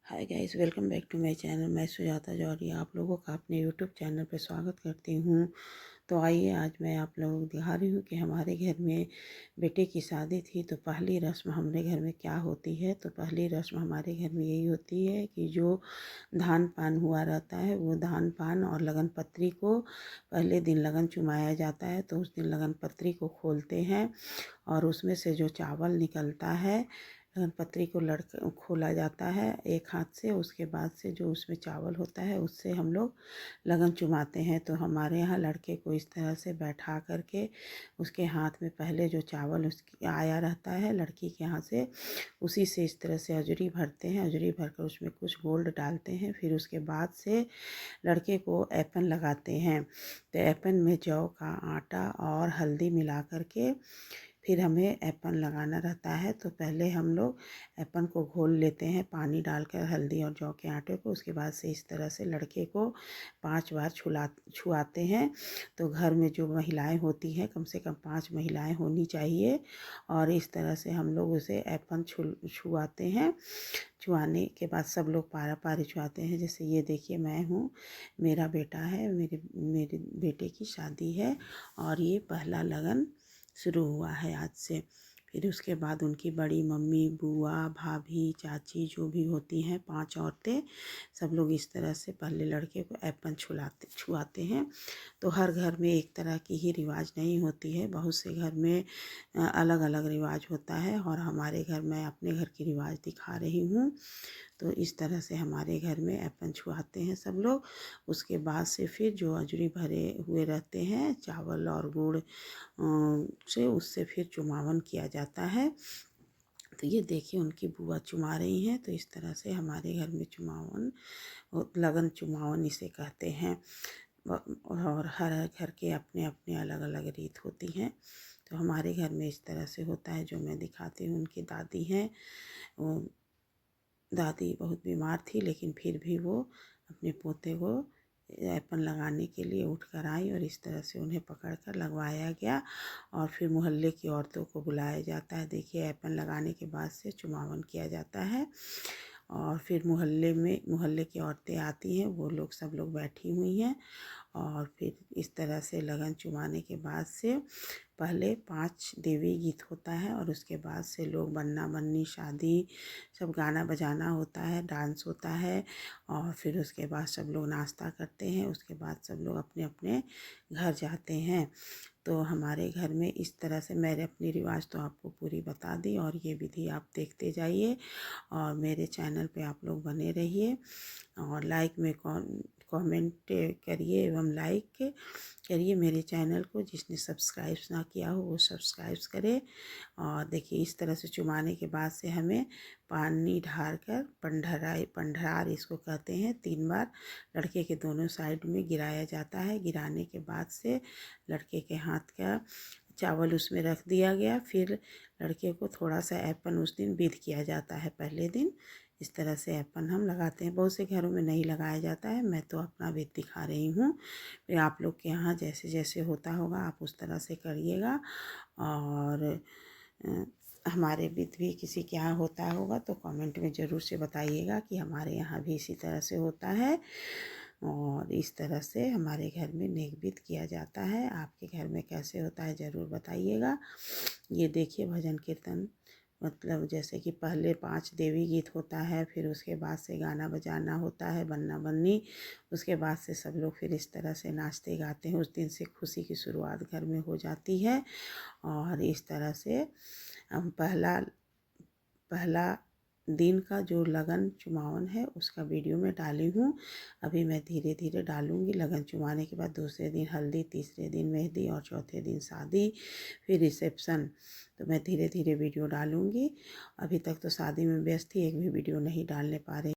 Hi guys, welcome back to my channel. मैं सुजाता जौहरी आप लोगों का अपने यूट्यूब चैनल पर स्वागत करती हूँ। तो आइए, आज मैं आप लोगों को दिखा रही हूँ कि हमारे घर में बेटे की शादी थी। तो पहली रस्म हमारे घर में क्या होती है। तो पहली रस्म हमारे घर में यही होती है कि जो धान पान हुआ रहता है, वो धान पान और लगन पत्री को पहले दिन लगन चुमाया जाता है। तो उस दिन लगन पत्री को खोलते हैं और उसमें से जो चावल निकलता है, लगन पत्री को खोला जाता है एक हाथ से। उसके बाद से जो उसमें चावल होता है उससे हम लोग लगन चुमाते हैं। तो हमारे यहाँ लड़के को इस तरह से बैठा करके उसके हाथ में पहले जो चावल उसकी आया रहता है लड़की के यहाँ से, उसी से इस तरह से अजरी भरते हैं। अजरी भर कर उसमें कुछ गोल्ड डालते हैं। फिर उसके बाद से लड़के को ऐपन लगाते हैं। तो ऐपन में जौ का आटा और हल्दी मिला करके फिर हमें ऐपन लगाना रहता है। तो पहले हम लोग ऐपन को घोल लेते हैं पानी डालकर, हल्दी और जौ के आटे को। उसके बाद से इस तरह से लड़के को 5 बार छुआते हैं। तो घर में जो महिलाएं होती हैं, कम से कम 5 महिलाएं होनी चाहिए। और इस तरह से हम लोग उसे ऐपन छुआते हैं। छुआने के बाद सब लोग पारा पारी छुआते हैं। जैसे ये देखिए, मैं हूँ, मेरा बेटा है, मेरे मेरे बेटे की शादी है और ये पहला लगन शुरू हुआ है आज से। फिर उसके बाद उनकी बड़ी मम्मी, बुआ, भाभी, चाची जो भी होती हैं, 5 औरतें, सब लोग इस तरह से पहले लड़के को ऐपन छुआते हैं। तो हर घर में एक तरह की ही रिवाज नहीं होती है, बहुत से घर में अलग अलग रिवाज होता है। और हमारे घर, मैं अपने घर की रिवाज दिखा रही हूँ। तो इस तरह से हमारे घर में ऐपन छुआते हैं सब लोग। उसके बाद से फिर जो अजरी भरे हुए रहते हैं चावल और गुड़ से, उससे फिर चुमावन किया जाता है। तो ये देखिए, उनकी बुआ चुमा रही हैं। तो इस तरह से हमारे घर में चुमावन, लगन चुमावन इसे कहते हैं। और हर घर के अपने अपने अलग अलग रीत होती हैं। तो हमारे घर में इस तरह से होता है। जो मैं दिखाती हूँ, उनकी दादी हैं, वो दादी बहुत बीमार थी, लेकिन फिर भी वो अपने पोते को ऐपन लगाने के लिए उठ कर आई और इस तरह से उन्हें पकड़ कर लगवाया गया। और फिर मोहल्ले की औरतों को बुलाया जाता है। देखिए, ऐपन लगाने के बाद से चुमावन किया जाता है। और फिर मोहल्ले की औरतें आती हैं, वो लोग सब लोग बैठी हुई हैं। और फिर इस तरह से लगन चुमाने के बाद से पहले 5 देवी गीत होता है और उसके बाद से लोग बन्ना बन्नी, शादी, सब गाना बजाना होता है, डांस होता है। और फिर उसके बाद सब लोग नाश्ता करते हैं। उसके बाद सब लोग अपने अपने घर जाते हैं। तो हमारे घर में इस तरह से, मैंने अपनी रिवाज तो आपको पूरी बता दी और ये विधि आप देखते जाइए और मेरे चैनल पे आप लोग बने रहिए। और कमेंट करिए एवं लाइक करिए मेरे चैनल को। जिसने सब्सक्राइब ना किया हो वो सब्सक्राइब करे। और देखिए, इस तरह से चुमाने के बाद से हमें पानी ढार कर पंडरार इसको कहते हैं, 3 बार लड़के के दोनों साइड में गिराया जाता है। गिराने के बाद से लड़के के हाथ का चावल उसमें रख दिया गया। फिर लड़के को थोड़ा सा ऐपन उस दिन विध किया जाता है पहले दिन। इस तरह से ऐपन हम लगाते हैं। बहुत से घरों में नहीं लगाया जाता है, मैं तो अपना विध दिखा रही हूँ। फिर आप लोग के यहाँ जैसे जैसे होता होगा आप उस तरह से करिएगा। और हमारे विध भी किसी के यहाँ होता होगा तो कमेंट में ज़रूर से बताइएगा कि हमारे यहाँ भी इसी तरह से होता है। और इस तरह से हमारे घर में नेक विध किया जाता है। आपके घर में कैसे होता है ज़रूर बताइएगा। ये देखिए, भजन कीर्तन, मतलब जैसे कि पहले 5 देवी गीत होता है, फिर उसके बाद से गाना बजाना होता है, बन्ना बन्नी। उसके बाद से सब लोग फिर इस तरह से नाचते गाते हैं। उस दिन से खुशी की शुरुआत घर में हो जाती है। और इस तरह से हम पहला दिन का जो लगन चुमावन है उसका वीडियो मैं डाली हूँ। अभी मैं धीरे धीरे डालूँगी। लगन चुमाने के बाद दूसरे दिन हल्दी, तीसरे दिन मेहंदी और चौथे दिन शादी, फिर रिसेप्शन। तो मैं धीरे धीरे वीडियो डालूँगी। अभी तक तो शादी में व्यस्त थी, एक भी वीडियो नहीं डालने पा रही।